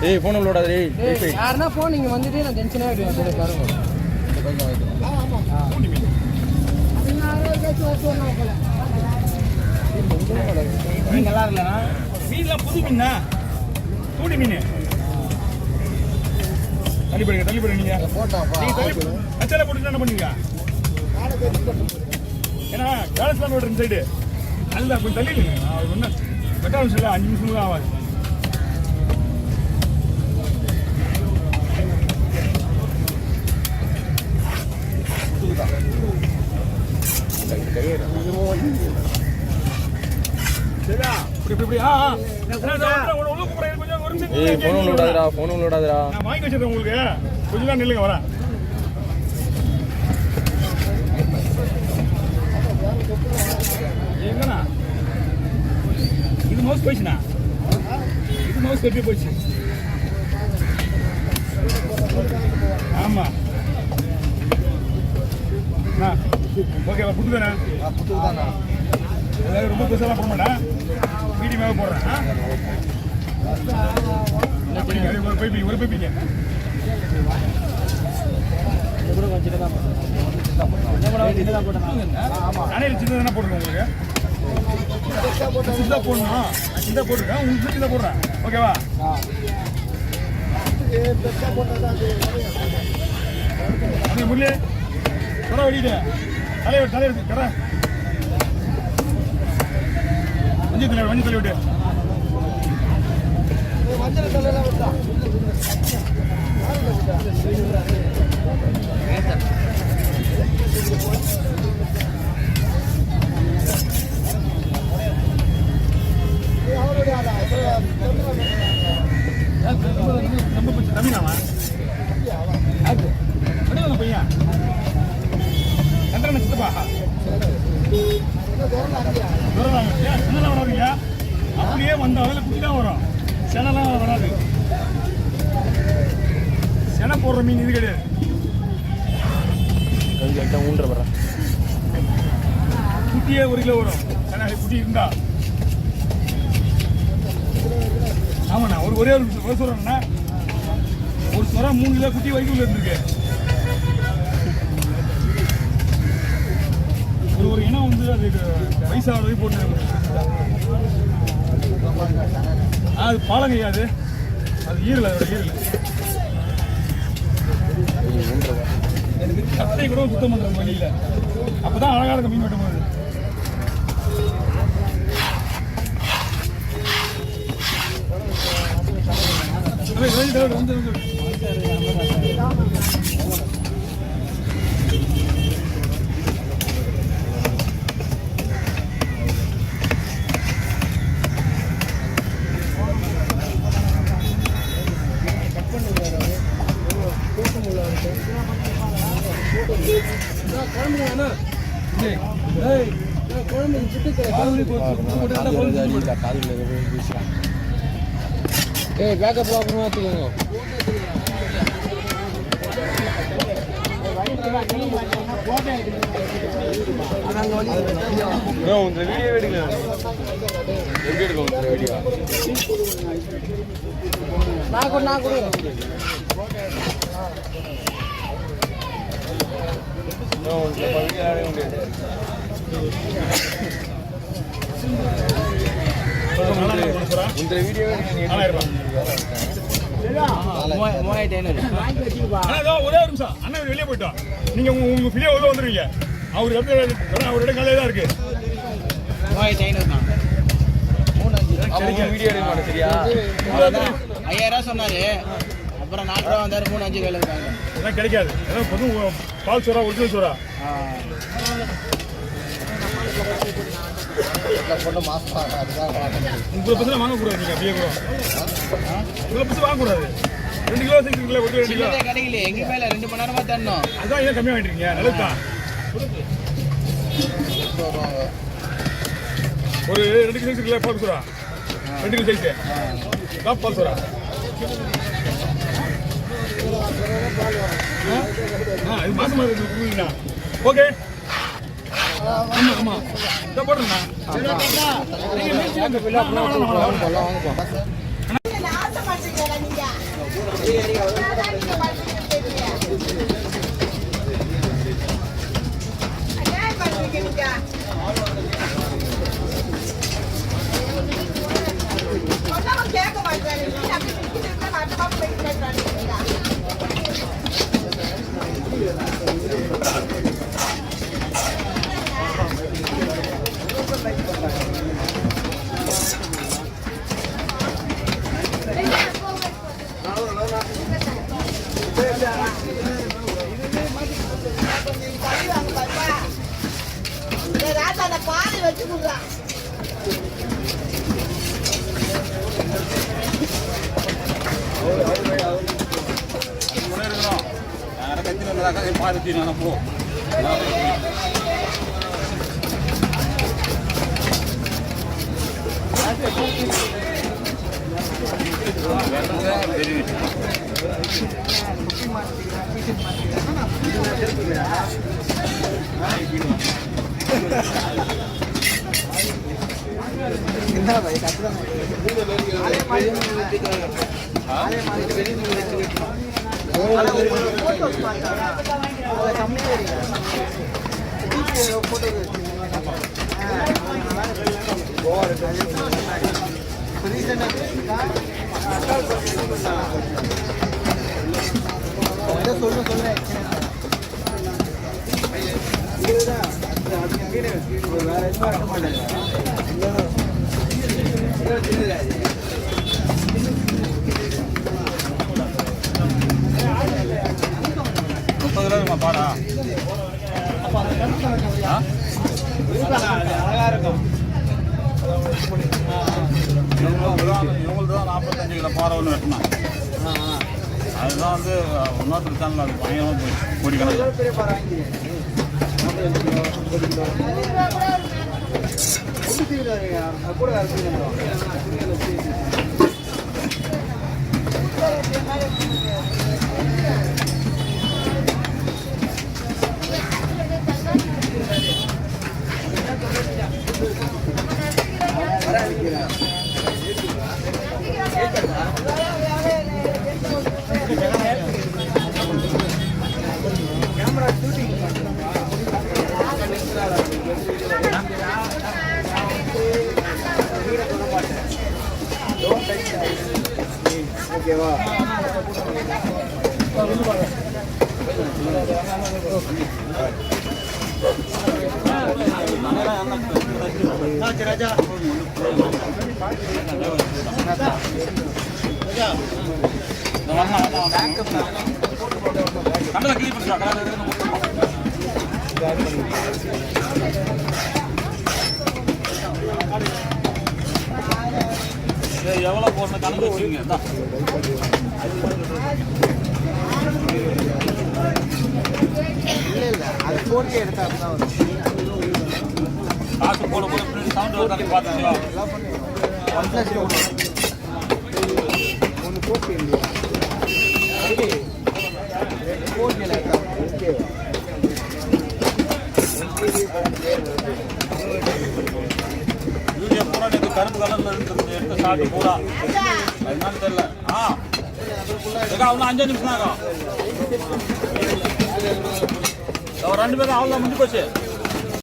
ஏய் போன் உள்ளோட டேய் யாரனா போன் இங்க வந்துட்டு நான் டென்ஷனே ஆயிடுவேன் பாருங்க மீன் நல்லா இல்லைண்ணா மீன்லாம் புது மீனா கூடி மீன் தள்ளி போடுங்க நீங்க அச்சால போட்டு என்ன பண்ணீங்க ஏன்னா காலேஜ்லாம் போடுற சைடு அதுதான் கொஞ்சம் தள்ளி இல்லைங்க ஒன்றும் பெட்ரோல் இல்லை 5 நிமிஷம் தான் ஆகாது சரியா இப்படி போன் உள்ளோடாதடா நான் வாங்கி வச்சிருக்கேன் உங்களுக்கு கொஞ்ச நேரம் நில்லுங்க வரேன் எங்கண்ணா இது மவுஸ் போயிடுச்சுண்ணா இது மவுஸ் கட்டி போயிடுச்சு ஆமா ஓகேவா புட்டு தானே அதாவது ரொம்ப பெருசாலாம் போட மாட்டேன் மீடியமாக போடுறேன் ஒரு பைப்பிங்க நானே சின்னதானே போட்டுருக்கேன் உங்களுக்கு சின்னதாக போடணும் சின்னதாக போட்டுருக்கேன் உங்களுக்கு சின்னதாக போடுறேன் ஓகேவா முரளி கடை வெடிட்டு தலைவர் கடை மஞ்சள் தலை விட்டு தமிழாமா பையன் சந்திரன் சித்தப்பா செனலாம் வராதுங்க அப்படியே வந்தாலும் குட்டி தான் வரும் செனலாம் வராது செனை போடுற மீன் இது கிடையாது குட்டியே 1 கிலோ வரும் செனை குட்டி இருந்தா ஆமாண்ணா ஒரே ஒரு சொல்றேன்னா ஒரு சொரா 3 கிலோ குட்டி வரைக்கும் இருந்திருக்கு ஒரு இனம் வந்து அது வயசாக போட்டு அது பாலங்கையாது அது ஈரல் அதோட ஈரல் எனக்கு கட்டை கூட சுத்தம் பண்றது வழியில அப்பதான் அழகா இருக்க மீன் வெட்டும் போது வந்து பேக்கப் அப்புறமா வச்சுக்கோங்க வீடியோ எடுக்கலாம் எப்படி எடுக்கும் வீடியோ நான் கூட வீடியோ ஒரே ஒரு நிமிஷம் அண்ணா வெளியே போயிட்டோம் நீங்க உங்க பிள்ளைய உள்ள வந்துருவீங்க அவரோட காலையில தான் இருக்கு 3500 வீடியோ எடுக்க மாட்டேன் சரியா 5000 சொன்னாரு அப்புறம் 4 ரூபா வந்தாரு 3-5 கையில இருக்காங்க அதெல்லாம் கிடைக்காது ஏதோ பொதுவும் பால் சோறா ஒரிஜினல் சோறா உங்களை பத்தி வாங்கக்கூடாது நீங்க அப்படியே கூட உங்களை பத்தி வாங்கக்கூடாது 2 கிலோ 6 கிலோ 1 கிலோ கிடைக்கல எங்க மேல 2 மணி நேரமா தரணும் அதான் ஏன் கம்மியா வாங்கிட்டீங்க நல்லதுதான் ஒரு 2 கிலோ 6 கிலோ பால் சோறா 2 கிலோ சைஸ் டாப் பால் சோறா இது மாசமா இருக்கு ஓகே ஆமா ஆமா இத போடுறேன் நீங்க மீன் கேட்க மாட்டேன் ராஜா பாலை வச்சு கொடுக்குறான் பாடா அழகா இருக்கும். இவங்களுக்கு தான் 45 கிலோ பாறை ஒன்று வெட்டினான். அதுதான் வந்து இன்னொருத்தர் சேனல் அது பயங்கரமாக போய் கோடி கணக்கு. ஓகேவா? ராஜா எவ்வளோ போடணும் கணக்கு வச்சுக்கோங்க. இல்லை அது போட்டு எடுத்தா காசு போட போட சவுண்ட் வருதானே பார்த்துக்கலாம். ஒன்று போட்டு வீடியோ பூரா நேற்று கரும்பு கலர்ல இருந்து எடுத்து சாப்பிட்டு பூரா என்னன்னு தெரியல. இன்னும் 5 நிமிஷம் தான். 2 பேரும் அவ்வளோ முடிஞ்சு போச்சு.